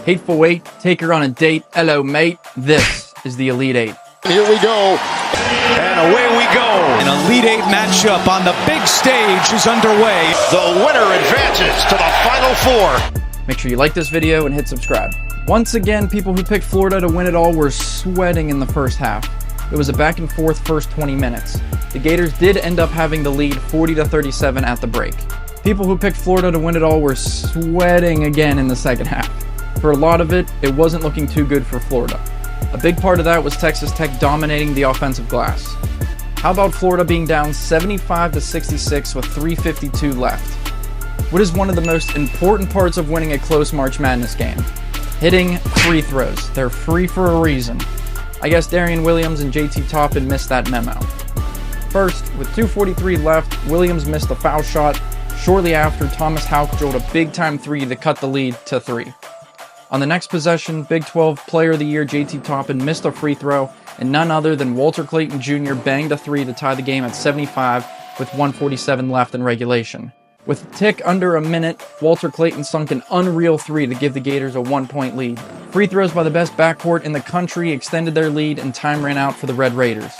Hateful Eight, take her on a date. Hello, mate. This is the Elite Eight. Here we go. And away we go. An Elite Eight matchup on the big stage is underway. The winner advances to the Final Four. Make sure you like this video and hit subscribe. Once again, people who picked Florida to win it all were sweating in the first half. It was a back and forth first 20 minutes. The Gators did end up having the lead 40-37 at the break. People who picked Florida to win it all were sweating again in the second half. For a lot of it, it wasn't looking too good for Florida. A big part of that was Texas Tech dominating the offensive glass. How about Florida being down 75-66 with 3:52 left? What is one of the most important parts of winning a close March Madness game? Hitting free throws. They're free for a reason. I guess Darian Williams and JT Toppin missed that memo. First, with 2:43 left, Williams missed a foul shot. Shortly after, Thomas Houck drilled a big-time three to cut the lead to 3. On the next possession, Big 12 Player of the Year JT Toppin missed a free throw, and none other than Walter Clayton Jr. banged a three to tie the game at 75 with 1:47 left in regulation. With a tick under a minute, Walter Clayton sunk an unreal three to give the Gators a 1-point lead. Free throws by the best backcourt in the country extended their lead, and time ran out for the Red Raiders.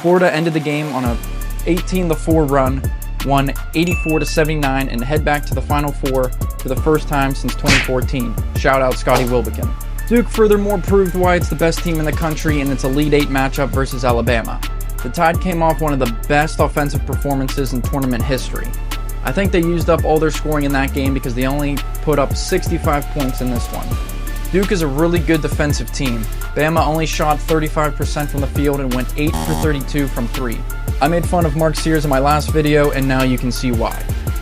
Florida ended the game on a 18-4 run, won 84-79, and head back to the Final Four for the first time since 2014. Shout out Scotty Wilbekin. Duke furthermore proved why it's the best team in the country in its Elite Eight matchup versus Alabama. The Tide came off one of the best offensive performances in tournament history. I think they used up all their scoring in that game because they only put up 65 points in this one. Duke is a really good defensive team. Bama only shot 35% from the field and went 8 for 32 from 3. I made fun of Mark Sears in my last video, and now you can see why.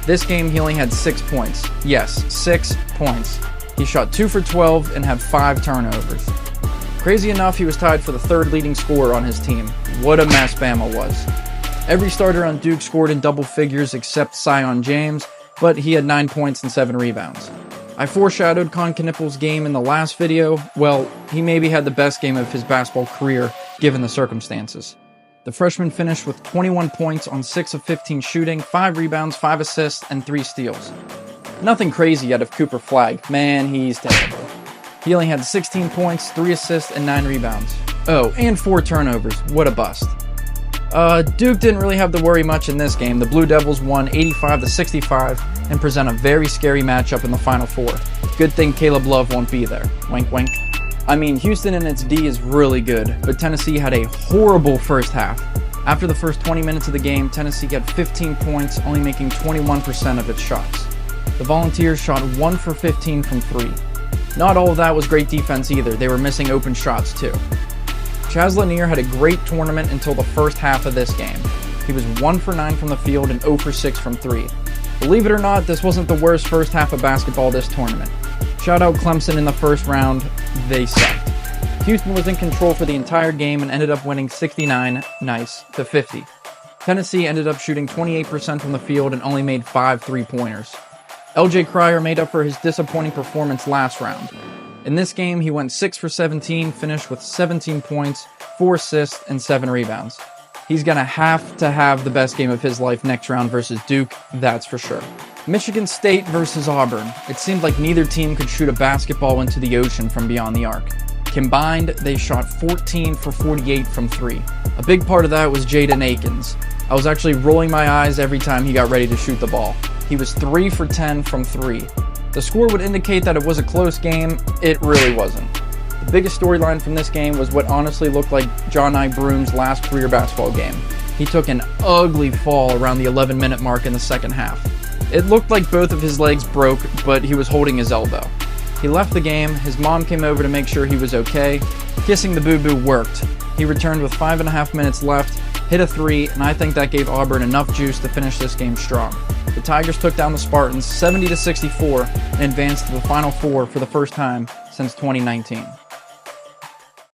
This game he only had 6 points. Yes, 6 points. He shot 2 for 12 and had 5 turnovers. Crazy enough, he was tied for the third leading scorer on his team. What a mess Bama was. Every starter on Duke scored in double figures except Sion James, but he had 9 points and 7 rebounds. I foreshadowed Con Knippel's game in the last video. Well, he maybe had the best game of his basketball career, given the circumstances. The freshman finished with 21 points on 6 of 15 shooting, 5 rebounds, 5 assists, and 3 steals. Nothing crazy out of Cooper Flagg. Man, he's terrible. He only had 16 points, 3 assists, and 9 rebounds. Oh, and 4 turnovers. What a bust. Duke didn't really have to worry much in this game. The Blue Devils won 85-65 and present a very scary matchup in the Final Four. Good thing Caleb Love won't be there. Wink, wink. I mean, Houston in its D is really good, but Tennessee had a horrible first half. After the first 20 minutes of the game, Tennessee got 15 points, only making 21% of its shots. The Volunteers shot 1 for 15 from 3. Not all of that was great defense either. They were missing open shots too. Chaz Lanier had a great tournament until the first half of this game. He was 1 for 9 from the field and 0 for 6 from 3. Believe it or not, this wasn't the worst first half of basketball this tournament. Shout out Clemson in the first round, they sucked. Houston was in control for the entire game and ended up winning 69-50. Tennessee ended up shooting 28% from the field and only made 5 3-pointers. LJ Cryer made up for his disappointing performance last round. In this game, he went 6 for 17, finished with 17 points, 4 assists, and 7 rebounds. He's gonna have to have the best game of his life next round versus Duke, that's for sure. Michigan State versus Auburn. It seemed like neither team could shoot a basketball into the ocean from beyond the arc. Combined, they shot 14 for 48 from 3. A big part of that was Jaden Akins. I was actually rolling my eyes every time he got ready to shoot the ball. He was 3 for 10 from 3. The score would indicate that it was a close game. It really wasn't. The biggest storyline from this game was what honestly looked like John I. Broom's last career basketball game. He took an ugly fall around the 11-minute mark in the second half. It looked like both of his legs broke, but he was holding his elbow. He left the game, his mom came over to make sure he was okay. Kissing the boo-boo worked. He returned with 5.5 minutes left, hit a 3, and I think that gave Auburn enough juice to finish this game strong. The Tigers took down the Spartans 70-64 and advanced to the Final Four for the first time since 2019.